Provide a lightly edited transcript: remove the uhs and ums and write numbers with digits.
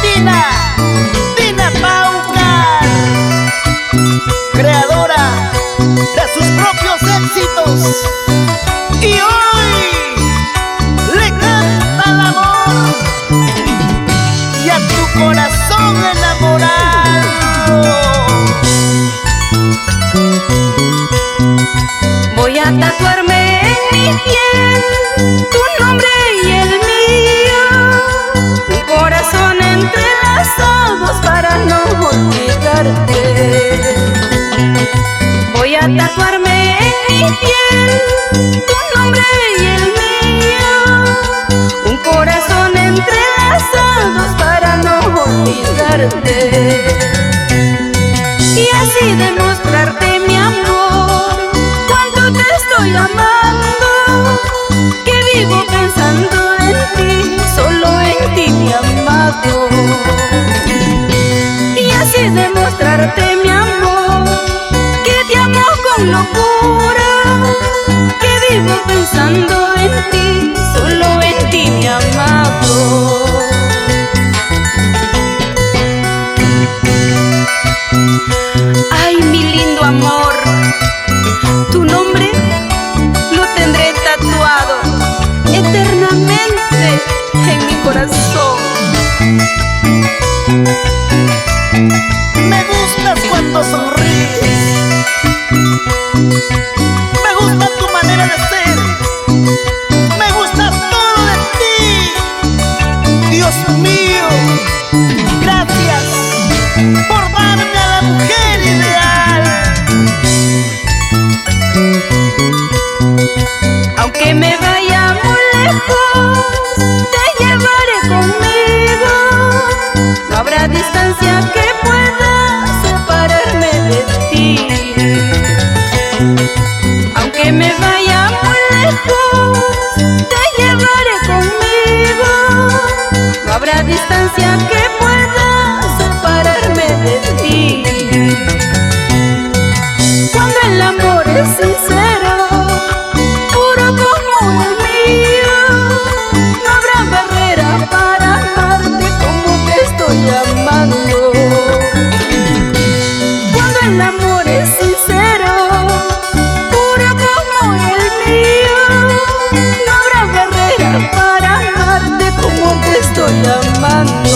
Dina, Dina Paucar, creadora de sus propios éxitos, y hoy le canta el amor y a tu corazón enamorado. Voy a tatuarme en mi piel tu nombre y el mío, un corazón entrelazados para no olvidarte. Voy a tatuarme en mi piel tu nombre y el mío, un corazón entrelazados para no olvidarte. Y así demostrarte mi amor, cuánto te estoy amando, que vivo pensando en ti, solo en ti, mi amado. Y así demostrarte mi amor, que te amo con locura, que vivo pensando en ti, solo en ti, mi amado. Ay, mi lindo amor, tu nombre lo tendré tatuado eternamente en mi corazón. Me gustas cuando sonríes, me gusta tu manera de ser, me gusta todo de ti. Dios mío, gracias por darme a la mujer ideal. Aunque me vaya muy lejos, te llevaré conmigo. No habrá distancia que pueda separarme de ti. Aunque me vaya muy lejos, te llevaré conmigo. No habrá distancia que pueda separarme de ti. Cuando el amor es sincero, puro como el mío, no habrá barrera para amarte como te estoy amando. Cuando el amor es sincero, puro como el mío, no habrá barrera para amarte como te estoy amando.